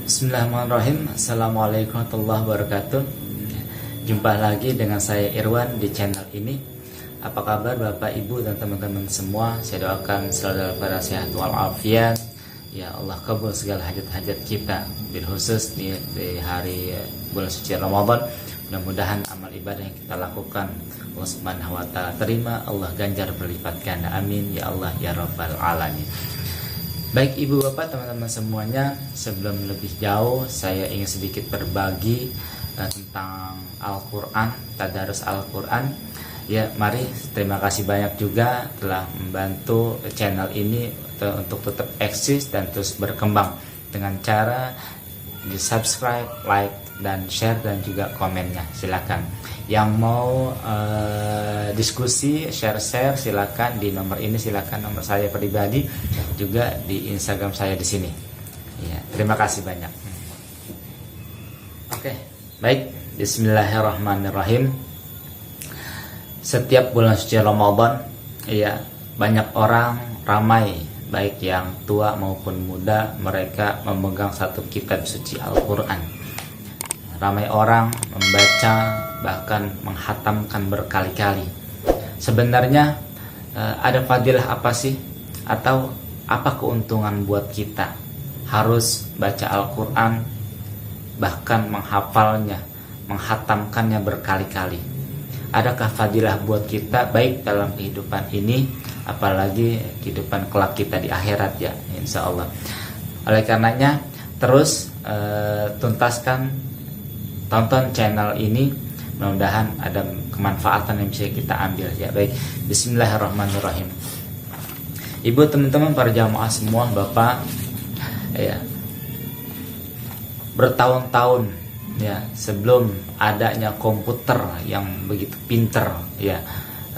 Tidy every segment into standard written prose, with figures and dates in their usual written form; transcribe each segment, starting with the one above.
Bismillahirrahmanirrahim. Assalamualaikum warahmatullahi wabarakatuh. Jumpa lagi dengan saya Irwan di channel ini. Apa kabar Bapak Ibu dan teman-teman semua? Saya doakan selalu dalam keadaan sehat walafiat. Ya Allah kabul segala hajat-hajat kita, bil khusus di hari bulan suci Ramadan. Mudah-mudahan amal ibadah yang kita lakukan Allah Subhanahu wa taala terima, Allah ganjar berlipat ganda. Amin ya Allah ya rabbal alamin. Baik Ibu Bapak teman-teman semuanya, sebelum lebih jauh saya ingin sedikit berbagi tentang Al-Quran, tadarus Al-Quran. Ya mari, terima kasih banyak juga telah membantu channel ini untuk tetap eksis dan terus berkembang dengan cara di subscribe, like, dan share dan juga komennya. Silakan yang mau diskusi share silakan di nomor ini, silakan nomor saya pribadi juga di Instagram saya di sini. Ya, terima kasih banyak. Oke, baik. Bismillahirrahmanirrahim. Setiap bulan suci Ramadan, ya banyak orang ramai baik yang tua maupun muda mereka memegang satu kitab suci Al-Quran. Ramai orang membaca bahkan menghatamkan berkali-kali. Sebenarnya ada fadilah apa sih? Atau apa keuntungan buat kita harus baca Al-Quran, bahkan menghafalnya, menghatamkannya berkali-kali? Adakah fadilah buat kita baik dalam kehidupan ini, apalagi kehidupan kelak kita di akhirat ya, insya Allah. Oleh karenanya terus tonton channel ini, mudah-mudahan ada kemanfaatan yang bisa kita ambil ya. Baik, bismillahirrahmanirrahim. Ibu, teman-teman, para jamaah semua, Bapak ya, bertahun-tahun ya sebelum adanya komputer yang begitu pinter ya,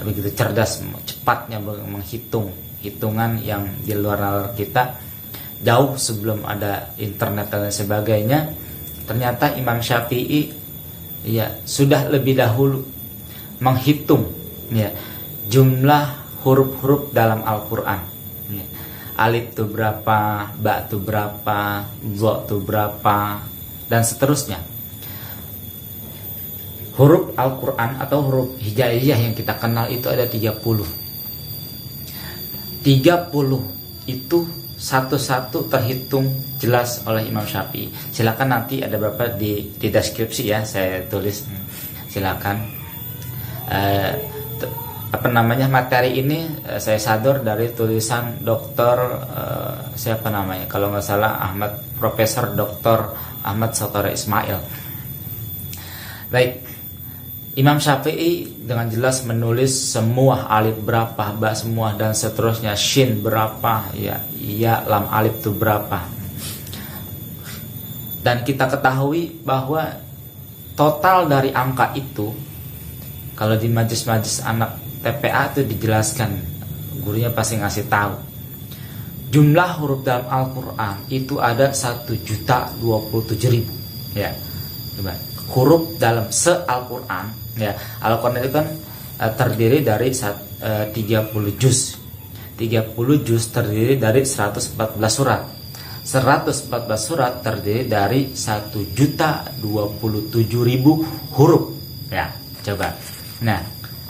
begitu cerdas, cepatnya menghitung hitungan yang di luar nalar kita, jauh sebelum ada internet dan sebagainya. Ternyata Imam Syafi'i ya sudah lebih dahulu menghitung ya jumlah huruf-huruf dalam Al-Quran ya. Alif itu berapa, ba itu berapa, zo itu berapa, dan seterusnya. Huruf Al-Quran atau huruf hijaiyah yang kita kenal itu ada 30. 30 itu satu-satu terhitung jelas oleh Imam Syafi'i. Silakan nanti ada beberapa di deskripsi ya, saya tulis. Silakan. Materi ini saya sador dari tulisan Dokter siapa namanya? Kalau nggak salah Profesor Dr. Ahmad Sattorio Ismail. Baik. Imam Syafi'i dengan jelas menulis semua alif berapa, ba semua dan seterusnya, shin berapa, ya lam alif itu berapa. Dan kita ketahui bahwa total dari angka itu, kalau di majlis-majlis anak TPA itu dijelaskan, gurunya pasti ngasih tahu. Jumlah huruf dalam Al-Quran itu ada 1.027.000 ya. Coba. Huruf dalam se-Al-Quran ya, Al-Quran itu kan terdiri dari 30 juz. 30 juz terdiri dari 114 surat. 114 surat terdiri dari 1.027.000 huruf ya. Coba. Nah,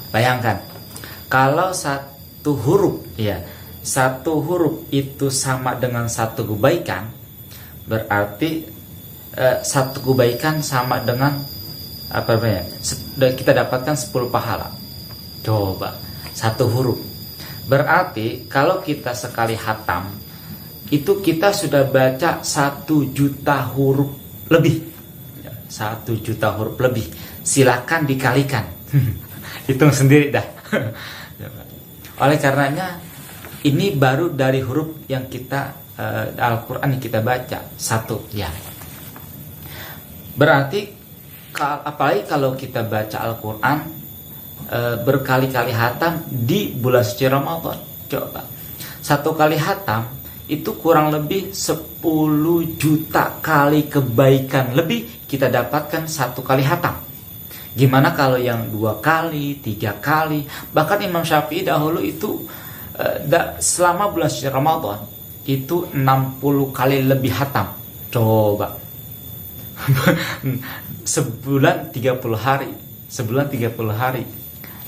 bayangkan kalau satu huruf ya, satu huruf itu sama dengan satu kebaikan, berarti satu kebaikan sama dengan apa namanya? Kita dapatkan 10 pahala. Coba, satu huruf. Berarti kalau kita sekali hatam, itu kita sudah baca 1 juta huruf lebih. 1 juta huruf lebih. Silakan dikalikan. Hitung sendiri dah. Oleh karenanya ini baru dari huruf yang kita Al-Quran yang kita baca satu ya. Berarti apalagi kalau kita baca Al-Quran berkali-kali hatam di bulan suci Ramadan. Coba, satu kali hatam itu kurang lebih 10 juta kali kebaikan lebih kita dapatkan satu kali hatam. Gimana kalau yang 2 kali, 3 kali? Bahkan Imam Syafi'i dahulu itu selama bulan suci Ramadan itu 60 kali lebih hatam. Coba Sebulan 30 hari. Sebulan 30 hari.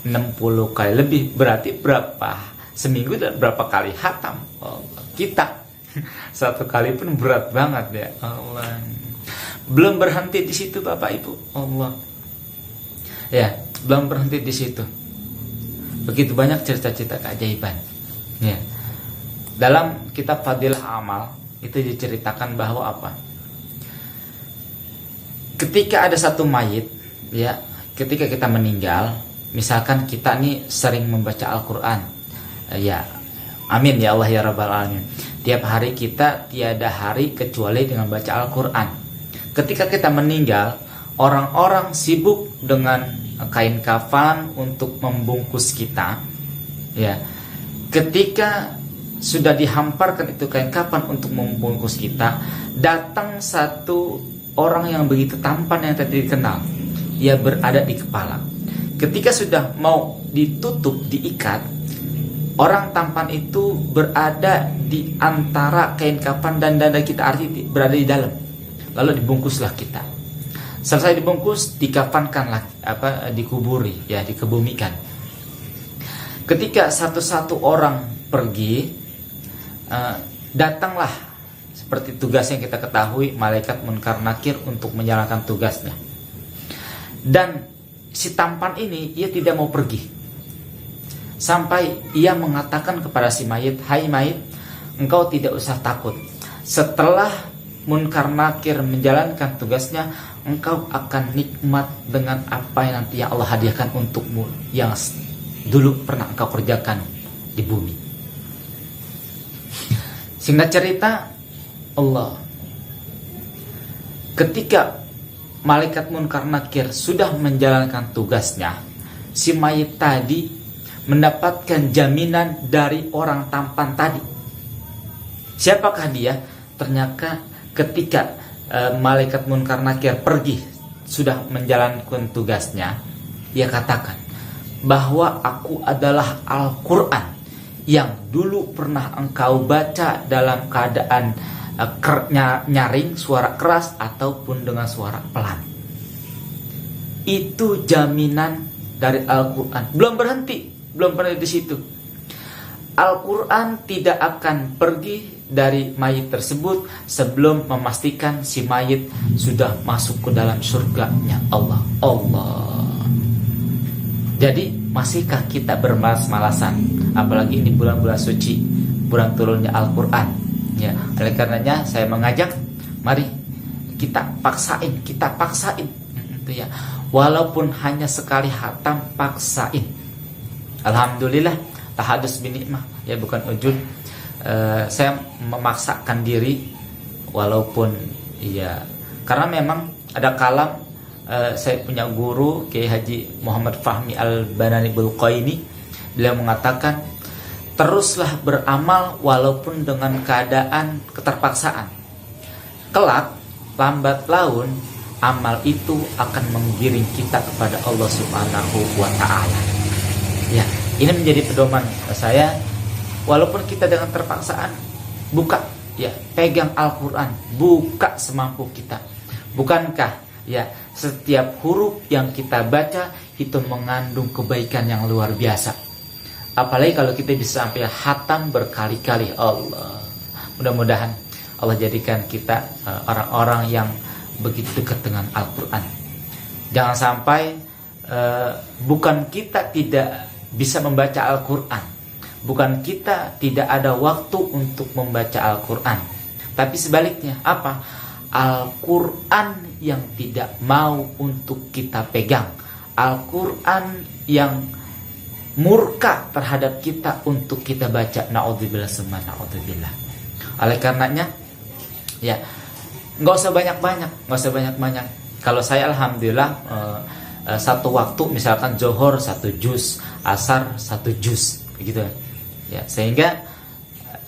60 kali lebih. Berarti berapa? Seminggu dan berapa kali khatam? Oh, kita. Satu kali pun berat banget ya. Allah. Belum berhenti di situ Bapak Ibu. Allah. Ya, belum berhenti di situ. Begitu banyak cerita-cerita keajaiban. Ya. Dalam kitab Fadilah Amal itu diceritakan bahwa apa? Ketika ada satu mayit, ya, ketika kita meninggal, misalkan kita nih sering membaca Al-Qur'an. Ya. Amin ya Allah ya Rabbal alamin. Tiap hari kita tiada hari kecuali dengan baca Al-Qur'an. Ketika kita meninggal, orang-orang sibuk dengan kain kafan untuk membungkus kita. Ya. Ketika sudah dihamparkan itu kain kafan untuk membungkus kita, datang satu orang yang begitu tampan yang tadi dikenal. Ia berada di kepala. Ketika sudah mau ditutup, diikat, orang tampan itu berada di antara kain kafan dan dada kita, artinya berada di dalam. Lalu dibungkuslah kita. Selesai dibungkus, dikafankanlah, dikuburi, ya, dikebumikan. Ketika satu-satu orang pergi, datanglah seperti tugas yang kita ketahui malaikat Munkar Nakir untuk menjalankan tugasnya. Dan si tampan ini ia tidak mau pergi sampai ia mengatakan kepada si mayit, "Hai mayit, engkau tidak usah takut. Setelah Munkar Nakir menjalankan tugasnya, engkau akan nikmat dengan apa yang nanti yang Allah hadiahkan untukmu yang dulu pernah engkau kerjakan di bumi." Singkat cerita, Allah, ketika malaikat Munkar Nakir sudah menjalankan tugasnya, si mayit tadi mendapatkan jaminan dari orang tampan tadi. Siapakah dia? Ternyata ketika malaikat Munkar Nakir pergi sudah menjalankan tugasnya, ia katakan bahwa aku adalah Al-Quran yang dulu pernah engkau baca dalam keadaan nyaring, suara keras ataupun dengan suara pelan. Itu jaminan dari Al-Quran. Belum berhenti di situ. Al-Quran tidak akan pergi dari mayit tersebut sebelum memastikan si mayit sudah masuk ke dalam surganya Allah. Jadi masihkah kita bermalas-malasan? Apalagi ini bulan-bulan suci, bulan turunnya Al-Quran. Ya, oleh karenanya saya mengajak, mari kita paksain. Itu ya. Walaupun hanya sekali khatam, paksain. Alhamdulillah, tahadus binikmah, ya, bukan ujub. Saya memaksakan diri walaupun ya, karena memang ada kalam saya punya guru Kiai Haji Muhammad Fahmi Al-Banani Bulqaini, beliau mengatakan teruslah beramal walaupun dengan keadaan keterpaksaan. Kelak lambat laun amal itu akan menggiring kita kepada Allah Subhanahu wa taala. Ya, ini menjadi pedoman saya. Walaupun kita dengan terpaksaan, buka, ya, pegang Al-Quran, buka semampu kita. Bukankah, ya, setiap huruf yang kita baca itu mengandung kebaikan yang luar biasa. Apalagi kalau kita bisa sampai khatam berkali-kali. Allah, mudah-mudahan Allah jadikan kita orang-orang yang begitu dekat dengan Al-Quran. Jangan sampai bukan kita tidak bisa membaca Al-Quran, bukan kita tidak ada waktu untuk membaca Al-Quran, tapi sebaliknya apa? Al-Quran yang tidak mau untuk kita pegang, Al-Quran yang murka terhadap kita untuk kita baca. Na'udzubillah summa na'udzubillah. Oleh karenanya, ya, nggak usah banyak-banyak. Kalau saya alhamdulillah satu waktu misalkan Zohor 1 juz, Asar 1 juz, begitu ya, sehingga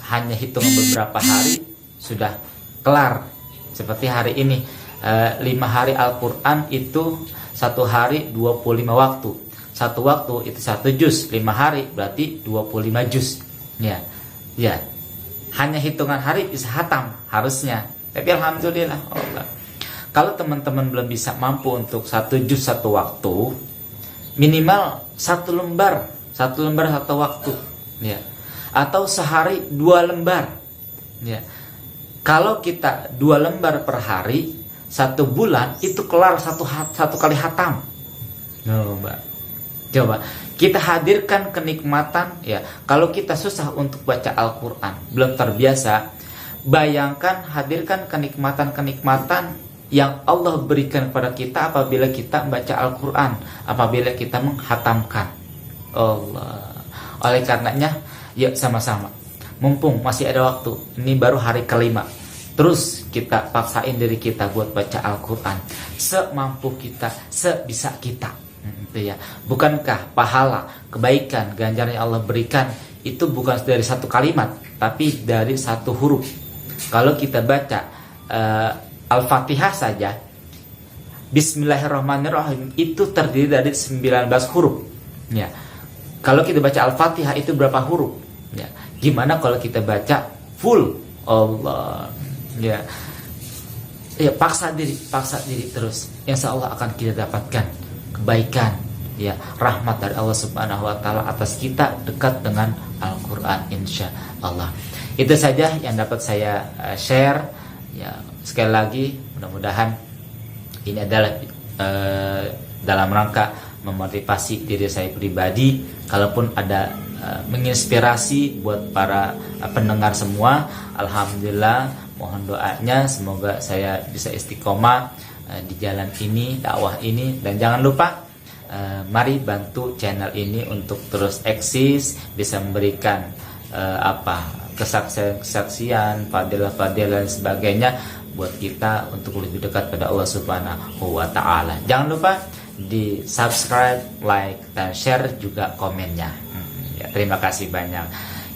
hanya hitungan beberapa hari sudah kelar. Seperti hari ini 5 hari Al-Quran itu 1 hari 25 waktu. 1 waktu itu 1 juz, 5 hari berarti 25 juz. Ya, hanya hitungan hari bisa hatam harusnya. Tapi alhamdulillah Allah. Kalau teman-teman belum bisa mampu untuk 1 juz satu waktu, minimal 1 lembar satu waktu, ya. Atau sehari 2 lembar, ya. Kalau kita 2 lembar per hari, 1 bulan itu kelar satu kali hatam. Coba kita hadirkan kenikmatan, ya. Kalau kita susah untuk baca Al-Quran, belum terbiasa, bayangkan hadirkan kenikmatan yang Allah berikan kepada kita apabila kita membaca Al-Quran, apabila kita menghatamkan Allah. Oleh karenanya, yuk sama-sama, mumpung masih ada waktu, ini baru hari kelima, terus kita paksain diri kita buat baca Al-Quran semampu kita, sebisa kita, ya. Bukankah pahala, kebaikan, ganjaran yang Allah berikan itu bukan dari 1 kalimat, tapi dari 1 huruf. Kalau kita baca Al-Fatihah saja, Bismillahirrahmanirrahim, itu terdiri dari 19 huruf, ya. Kalau kita baca Al-Fatihah itu berapa huruf, ya. Gimana kalau kita baca full Allah, ya. Ya, paksa diri terus, insya Allah akan kita dapatkan kebaikan, ya, rahmat dari Allah Subhanahu wa taala atas kita dekat dengan Al-Qur'an, insya Allah. Itu saja yang dapat saya share, ya. Sekali lagi, mudah-mudahan ini adalah dalam rangka memotivasi diri saya pribadi, kalaupun ada menginspirasi buat para pendengar semua. Alhamdulillah, mohon doanya semoga saya bisa istiqomah di jalan ini, dakwah ini. Dan jangan lupa, mari bantu channel ini untuk terus eksis, bisa memberikan kesaksian, fadilah-fadilah dan sebagainya buat kita untuk lebih dekat pada Allah Subhanahu wa taala. Jangan lupa di subscribe, like, dan share juga komennya. Ya, terima kasih banyak.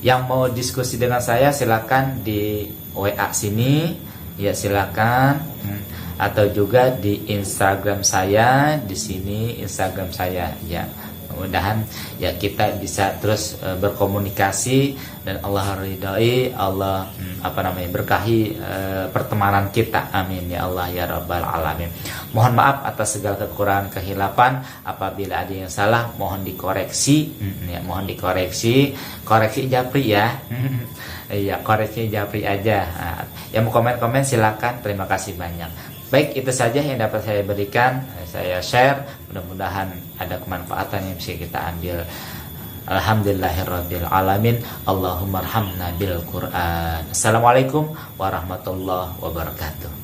Yang mau diskusi dengan saya silakan di WA sini, ya silakan, atau juga di Instagram saya, di sini Instagram saya, ya. Mudah-mudahan ya kita bisa terus berkomunikasi dan Allah ridhai, Allah berkahi pertemanan kita. Amin ya Allah ya rabbal alamin. Mohon maaf atas segala kekurangan, kehilapan. Apabila ada yang salah mohon dikoreksi, ya, mohon dikoreksi. Koreksi japri ya. Iya, koreksi japri aja. Yang mau komen-komen silakan. Terima kasih banyak. Baik, itu saja yang dapat saya berikan, saya share. Mudah-mudahan ada kemanfaatan yang bisa kita ambil. Alhamdulillahirabbil alamin. Allahumma arhamna bil Qur'an. Assalamualaikum warahmatullahi wabarakatuh.